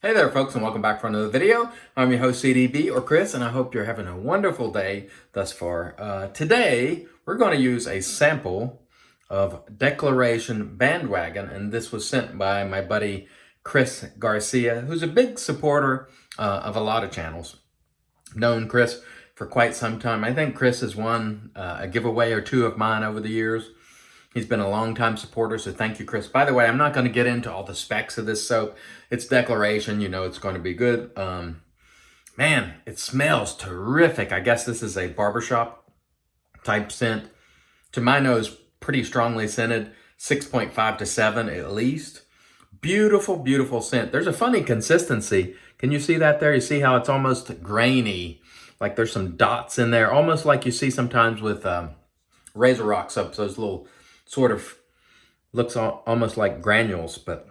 Hey there folks, and welcome back for another video. I'm your host CDB or Chris, and I hope you're having a wonderful day thus far. Today we're going to use a sample of Declaration Bandwagon, and this was sent by my buddy Chris Garcia, who's a big supporter of a lot of channels. Known Chris for quite some time. I think Chris has won a giveaway or two of mine over the years. He's been a long-time supporter, so thank you, Chris. By the way, I'm not going to get into all the specs of this soap. It's Declaration, you know it's going to be good. Man, it smells terrific. I guess this is a barbershop type scent. To my nose, pretty strongly scented, 6.5 to 7 at least. Beautiful, beautiful scent. There's a funny consistency. Can you see that there? You see how it's almost grainy, like there's some dots in there, almost like you see sometimes with Razor Rock soaps, those little sort of looks almost like granules, but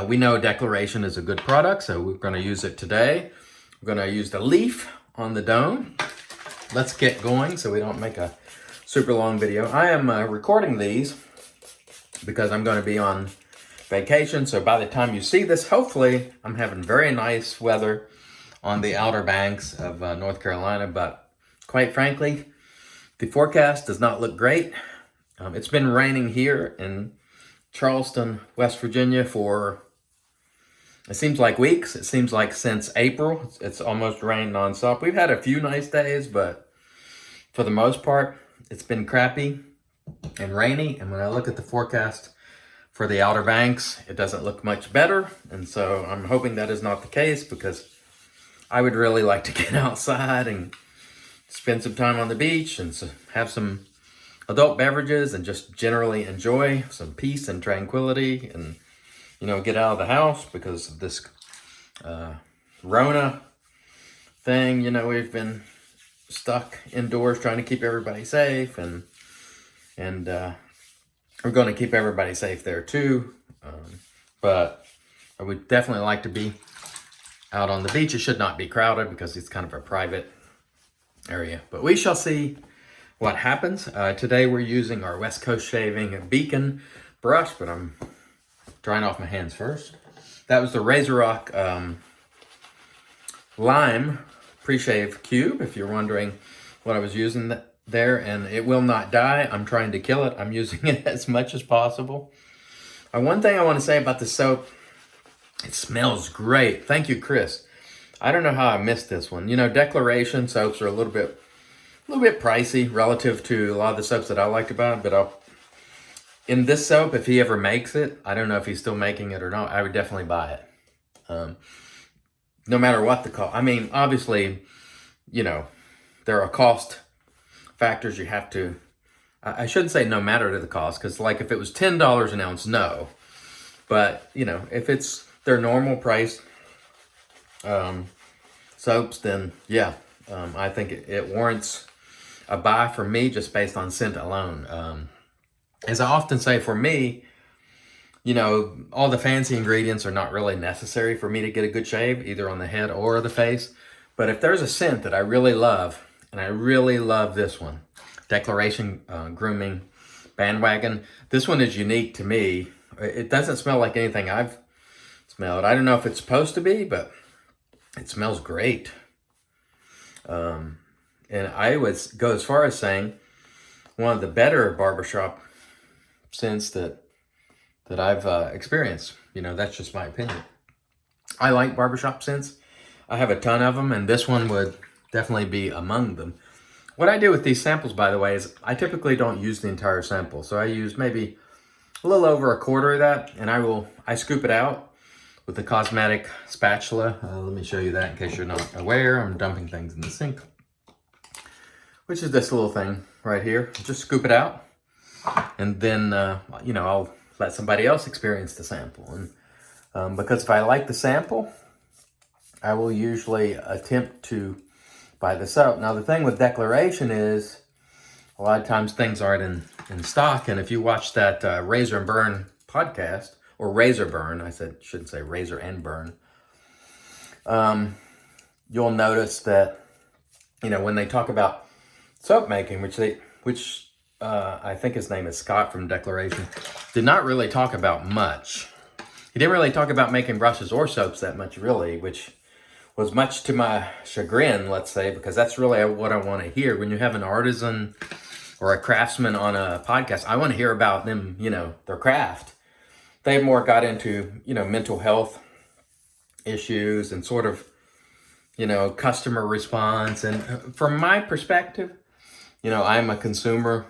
we know Declaration is a good product, so we're going to use it today. We're going to use the leaf on the dome. Let's get going so we don't make a super long video. I am recording these because I'm going to be on vacation, so by the time you see this, hopefully I'm having very nice weather on the Outer Banks of North Carolina, but quite frankly, the forecast does not look great. It's been raining here in Charleston, West Virginia for, it seems like weeks. It seems like since April, it's almost rained nonstop. We've had a few nice days, but for the most part, it's been crappy and rainy. And when I look at the forecast for the Outer Banks, it doesn't look much better. And so I'm hoping that is not the case, because I would really like to get outside and spend some time on the beach and have some adult beverages and just generally enjoy some peace and tranquility and, you know, get out of the house because of this Rona thing. You know, we've been stuck indoors trying to keep everybody safe, and we're going to keep everybody safe there too. But I would definitely like to be out on the beach. It should not be crowded because it's kind of a private area, but we shall see what happens. Today we're using our West Coast Shaving Beacon brush, but I'm drying off my hands first. That was the Razor Rock Lime Pre-Shave Cube, if you're wondering what I was using there, and it will not die. I'm trying to kill it. I'm using it as much as possible. One thing I want to say about the soap, it smells great. Thank you, Chris. I don't know how I missed this one. You know, Declaration soaps are a little bit pricey relative to a lot of the soaps that I like to buy, but in this soap, if he ever makes it, I don't know if he's still making it or not, I would definitely buy it. No matter what the cost. I mean, obviously, you know, there are cost factors you have to, I shouldn't say no matter to the cost, because like if it was $10 an ounce, no. But, you know, if it's their normal price soaps, then yeah, I think it warrants a buy for me just based on scent alone. As I often say, for me, you know, all the fancy ingredients are not really necessary for me to get a good shave, either on the head or the face. But if there's a scent that I really love, and I really love this one, Declaration Grooming Bandwagon, this one is unique to me. It doesn't smell like anything I've smelled. I don't know if it's supposed to be, but it smells great. And I would go as far as saying one of the better barbershop scents that I've experienced. You know, that's just my opinion. I like barbershop scents. I have a ton of them, and this one would definitely be among them. What I do with these samples, by the way, is I typically don't use the entire sample. So I use maybe a little over a quarter of that, and I scoop it out with the cosmetic spatula. Let me show you that in case you're not aware. I'm dumping things in the sink, which is this little thing right here. Just scoop it out, and then, you know, I'll let somebody else experience the sample. And because if I like the sample, I will usually attempt to buy the soap. Now, the thing with Declaration is a lot of times things aren't in stock. And if you watch that Razor and Burn podcast, or Razor Burn, shouldn't say Razor and Burn, you'll notice that, you know, when they talk about soap making, which I think his name is Scott from Declaration, did not really talk about much. He didn't really talk about making brushes or soaps that much, really, which was much to my chagrin, let's say, because that's really what I want to hear. When you have an artisan or a craftsman on a podcast, I want to hear about them, their craft. They more got into, mental health issues and sort of, customer response. And from my perspective, I'm a consumer.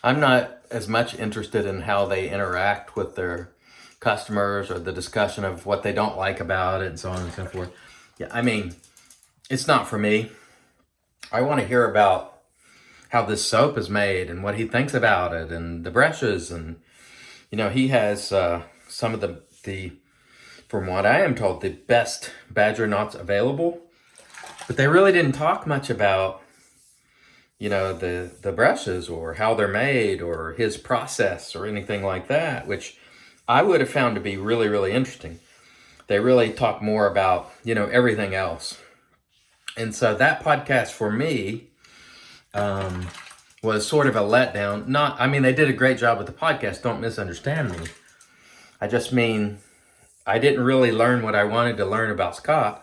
I'm not as much interested in how they interact with their customers or the discussion of what they don't like about it and so on and so forth. Yeah, I mean, it's not for me. I want to hear about how this soap is made and what he thinks about it and the brushes. And, he has some of the, from what I am told, the best badger knots available. But they really didn't talk much about, the brushes or how they're made or his process or anything like that, which I would have found to be really, really interesting. They really talk more about, everything else. And so that podcast for me was sort of a letdown. They did a great job with the podcast. Don't misunderstand me. I just mean, I didn't really learn what I wanted to learn about Scott.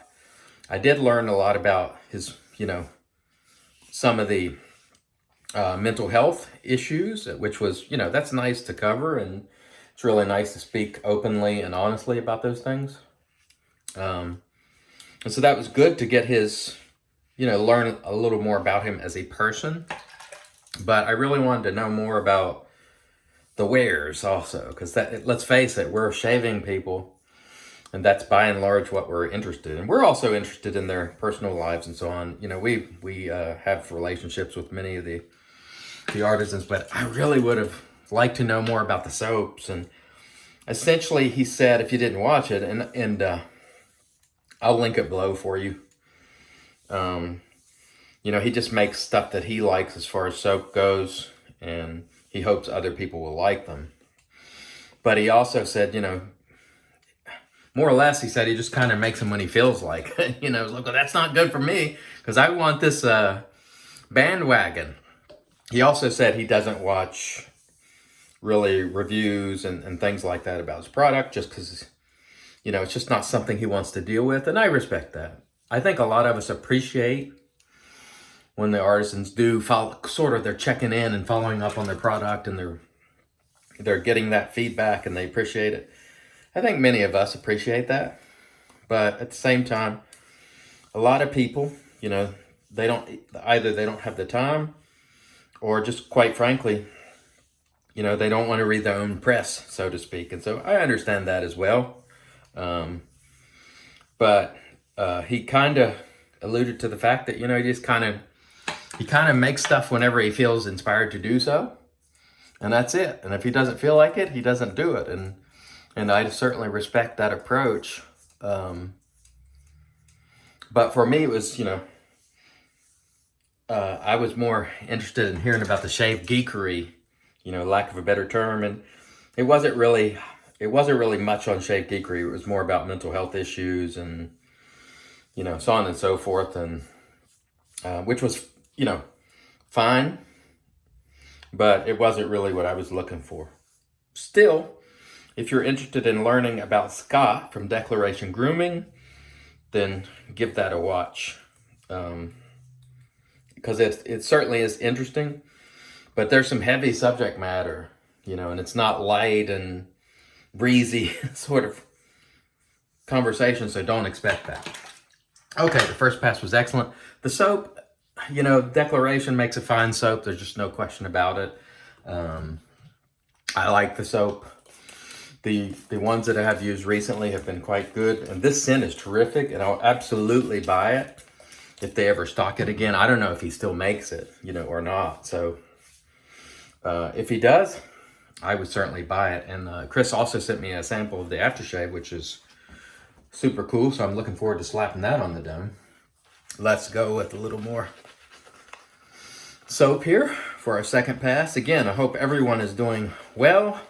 I did learn a lot about his, some of the mental health issues, which was, that's nice to cover. And it's really nice to speak openly and honestly about those things. And so that was good to get his, learn a little more about him as a person. But I really wanted to know more about the wares also, because let's face it, we're shaving people, and that's by and large what we're interested in. We're also interested in their personal lives and so on. We have relationships with many of the artisans, but I really would have liked to know more about the soaps. And essentially, he said, if you didn't watch it, and I'll link it below for you. He just makes stuff that he likes as far as soap goes, and he hopes other people will like them. But he also said, more or less, he said he just kind of makes them when he feels like it. Look, well, that's not good for me because I want this Bandwagon. He also said he doesn't watch really reviews and things like that about his product just because, it's just not something he wants to deal with. And I respect that. I think a lot of us appreciate when the artisans do follow, they're checking in and following up on their product, and they're getting that feedback and they appreciate it. I think many of us appreciate that. But at the same time, a lot of people, they don't have the time, or just quite frankly, they don't want to read their own press, so to speak. And so I understand that as well. But he kind of alluded to the fact that, he kind of makes stuff whenever he feels inspired to do so. And that's it. And if he doesn't feel like it, he doesn't do it. And I certainly respect that approach. But for me, it was, I was more interested in hearing about the shave geekery, lack of a better term. And it wasn't really much on shave geekery. It was more about mental health issues and, so on and so forth. And which was, fine, but it wasn't really what I was looking for. Still, if you're interested in learning about Scott from Declaration Grooming, then give that a watch. Because it certainly is interesting, but there's some heavy subject matter, and it's not light and breezy sort of conversation, so don't expect that. Okay, the first pass was excellent. The soap, Declaration makes a fine soap. There's just no question about it. I like the soap. The ones that I have used recently have been quite good. And this scent is terrific, and I'll absolutely buy it if they ever stock it again. I don't know if he still makes it, or not. So if he does, I would certainly buy it. And Chris also sent me a sample of the aftershave, which is super cool. So I'm looking forward to slapping that on the dome. Let's go with a little more soap here for our second pass. Again, I hope everyone is doing well.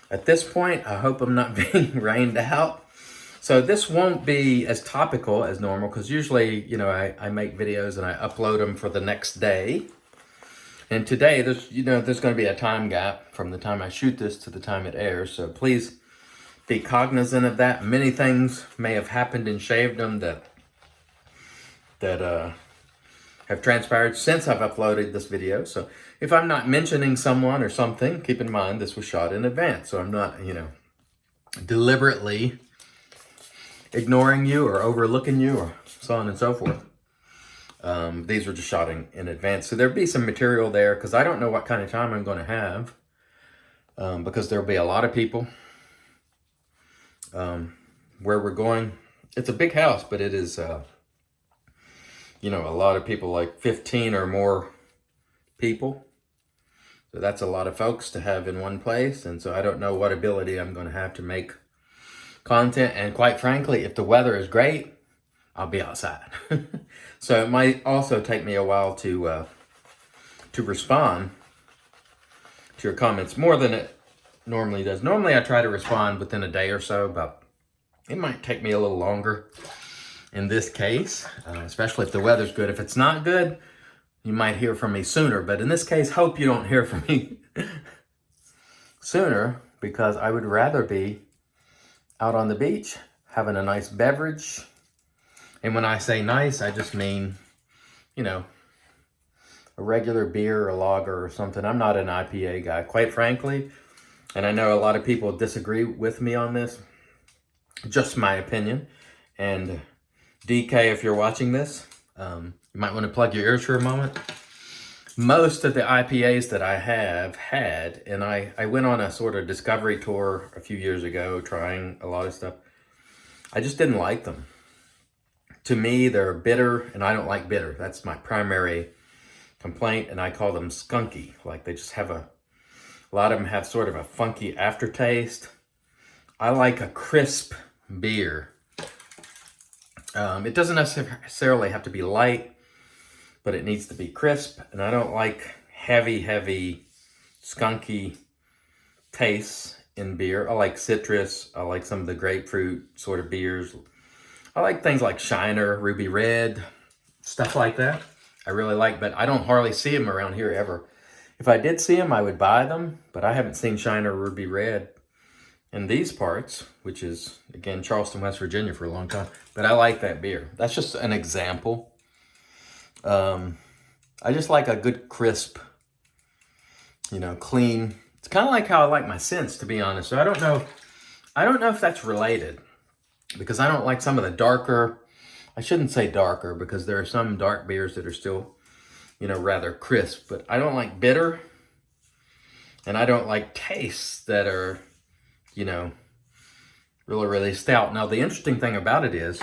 At this point, I hope I'm not being rained out. So this won't be as topical as normal, because usually, I make videos and I upload them for the next day. And today, there's going to be a time gap from the time I shoot this to the time it airs. So please be cognizant of that. Many things may have happened in shavedom that have transpired since I've uploaded this video. So if I'm not mentioning someone or something, keep in mind this was shot in advance. So I'm not, deliberately ignoring you or overlooking you or so on and so forth. These were just shot in advance. So there'll be some material there because I don't know what kind of time I'm going to have because there'll be a lot of people where we're going. It's a big house, but it is, a lot of people, like 15 or more people. So that's a lot of folks to have in one place. And so I don't know what ability I'm going to have to make content. And quite frankly, if the weather is great, I'll be outside. So it might also take me a while to respond to your comments more than it normally does. Normally I try to respond within a day or so, but it might take me a little longer in this case, especially if the weather's good. If it's not good, you might hear from me sooner. But in this case, hope you don't hear from me sooner, because I would rather be out on the beach having a nice beverage. And when I say nice, I just mean, a regular beer or a lager or something. I'm not an IPA guy, quite frankly. And I know a lot of people disagree with me on this. Just my opinion. And DK, if you're watching this, you might want to plug your ears for a moment. Most of the IPAs that I have had, and I went on a sort of discovery tour a few years ago, trying a lot of stuff. I just didn't like them. To me, they're bitter, and I don't like bitter. That's my primary complaint, and I call them skunky. Like they just have a lot of them have sort of a funky aftertaste. I like a crisp beer. It doesn't necessarily have to be light, but it needs to be crisp. And I don't like heavy, skunky tastes in beer. I like citrus. I like some of the grapefruit sort of beers. I like things like Shiner, Ruby Red, stuff like that. I really like, but I don't hardly see them around here ever. If I did see them, I would buy them, but I haven't seen Shiner, Ruby Red in these parts, which is, again, Charleston, West Virginia for a long time. But I like that beer. That's just an example. I just like a good crisp, clean. It's kind of like how I like my scents, to be honest. So I don't know if that's related, because I don't like some of the darker, I shouldn't say darker, because there are some dark beers that are still, rather crisp. But I don't like bitter, and I don't like tastes that are, really stout. Now, the interesting thing about it is,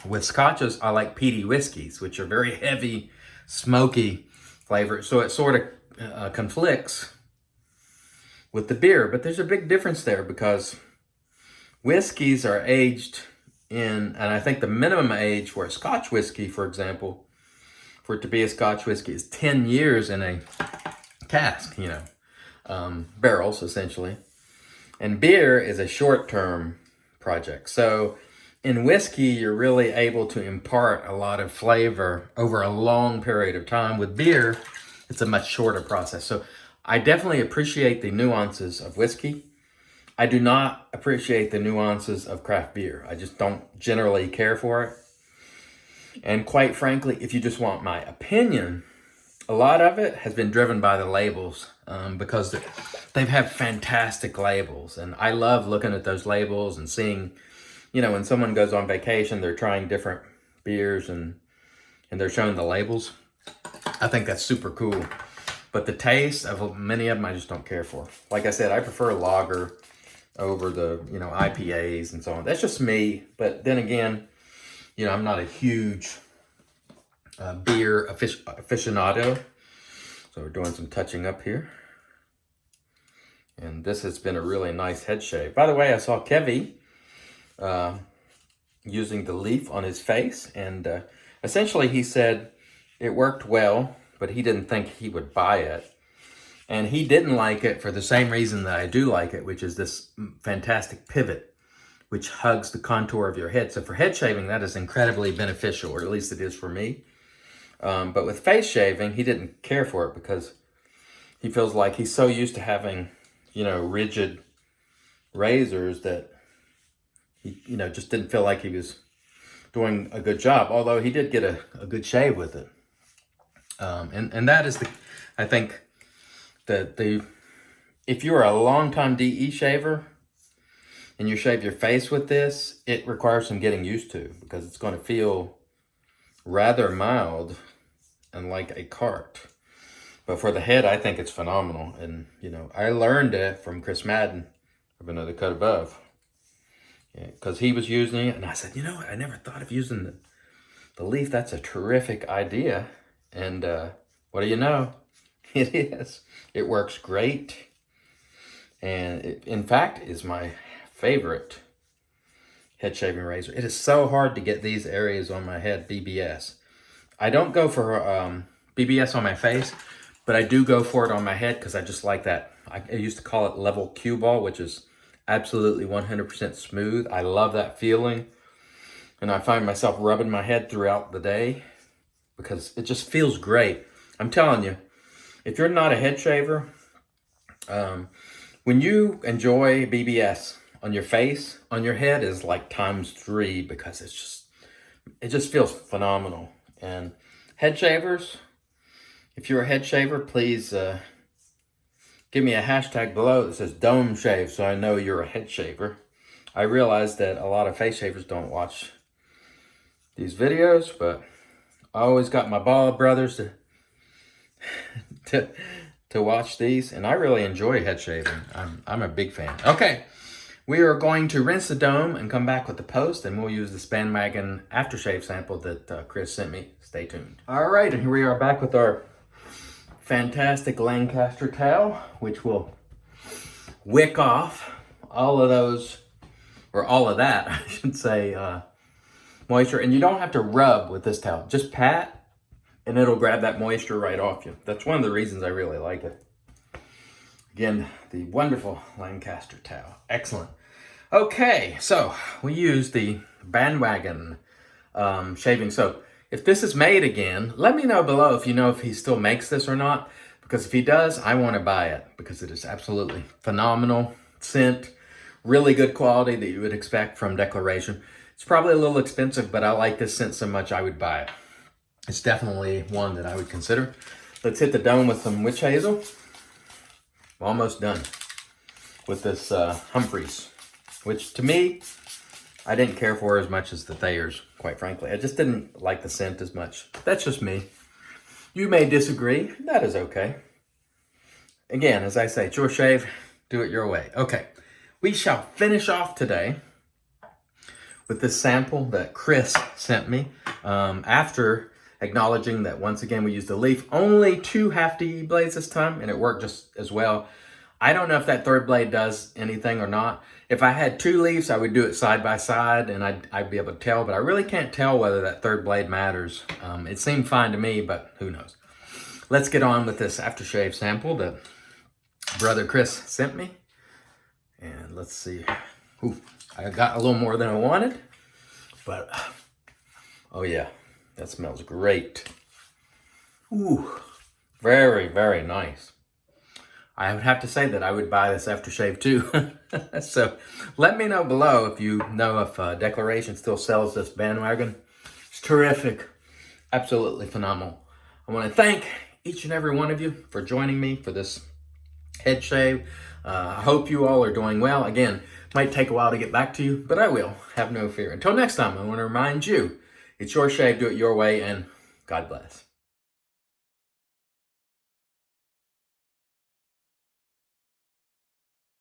with scotches, I like peaty whiskeys, which are very heavy, smoky flavor. So it sort of conflicts with the beer. But there's a big difference there, because whiskeys are aged in, and I think the minimum age for a Scotch whiskey, for example, for it to be a Scotch whiskey is 10 years in a cask, barrels, essentially. And beer is a short-term project. So in whiskey, you're really able to impart a lot of flavor over a long period of time. With beer, it's a much shorter process. So I definitely appreciate the nuances of whiskey. I do not appreciate the nuances of craft beer. I just don't generally care for it. And quite frankly, if you just want my opinion, a lot of it has been driven by the labels, because they have fantastic labels. And I love looking at those labels and seeing, when someone goes on vacation, they're trying different beers and they're showing the labels. I think that's super cool. But the taste of many of them, I just don't care for. Like I said, I prefer lager over the, IPAs and so on. That's just me. But then again, I'm not a huge beer aficionado. So we're doing some touching up here. And this has been a really nice head shave. By the way, I saw Kevy using the leaf on his face. And essentially he said it worked well, but he didn't think he would buy it. And he didn't like it for the same reason that I do like it, which is this fantastic pivot, which hugs the contour of your head. So for head shaving, that is incredibly beneficial, or at least it is for me. But with face shaving, he didn't care for it because he feels like he's so used to having, rigid razors that just didn't feel like he was doing a good job, although he did get a good shave with it. And that is I think that if you're a longtime DE shaver and you shave your face with this, it requires some getting used to, because it's going to feel rather mild and like a cart. But for the head, I think it's phenomenal. And, I learned it from Chris Madden of Another Cut Above. Because he was using it, and I said, what? I never thought of using the leaf. That's a terrific idea. And what do you know? It is. It works great. And it, in fact, is my favorite head shaving razor. It is so hard to get these areas on my head, BBS. I don't go for BBS on my face, but I do go for it on my head because I just like that. I used to call it level cue ball, which is absolutely 100% smooth. I love that feeling. And I find myself rubbing my head throughout the day because it just feels great. I'm telling you, if you're not a head shaver, when you enjoy BBS on your face, on your head is like ×3, because it just feels phenomenal. And head shavers, if you're a head shaver, please give me a hashtag below that says dome shave, so I know you're a head shaver. I realize that a lot of face shavers don't watch these videos, but I always got my bald brothers to watch these, and I really enjoy head shaving. I'm a big fan. Okay, we are going to rinse the dome and come back with the post, and we'll use this Bandwagon aftershave sample that Chris sent me. Stay tuned. All right, and here we are back with our fantastic Lancaster towel, which will wick off all of those, or all of that, I should say, moisture. And you don't have to rub with this towel. Just pat, and it'll grab that moisture right off you. That's one of the reasons I really like it. Again, the wonderful Lancaster towel. Excellent. Okay, so we use the Bandwagon shaving soap. If this is made again, let me know below if you know if he still makes this or not. Because if he does, I want to buy it, because it is absolutely phenomenal scent, really good quality that you would expect from Declaration. It's probably a little expensive, but I like this scent so much I would buy it. It's definitely one that I would consider. Let's hit the dome with some witch hazel. Almost done with this Humphreys, which to me, I didn't care for as much as the Thayers, quite frankly. I just didn't like the scent as much. That's just me. You may disagree. That is okay. Again, as I say, it's your shave. Do it your way. Okay. We shall finish off today with this sample that Chris sent me after acknowledging that once again we used the leaf. Only 2 half DE blades this time, and it worked just as well. I don't know if that third blade does anything or not. If I had 2 leaves, I would do it side by side, and I'd be able to tell, but I really can't tell whether that third blade matters. It seemed fine to me, but who knows. Let's get on with this aftershave sample that brother Chris sent me. And let's see. Ooh, I got a little more than I wanted, but oh yeah, that smells great. Ooh, very, very nice. I would have to say that I would buy this aftershave too. So let me know below if you know if Declaration still sells this Bandwagon. It's terrific. Absolutely phenomenal. I want to thank each and every one of you for joining me for this head shave. I hope you all are doing well. Again, might take a while to get back to you, but I will. Have no fear. Until next time, I want to remind you, it's your shave, do it your way, and God bless.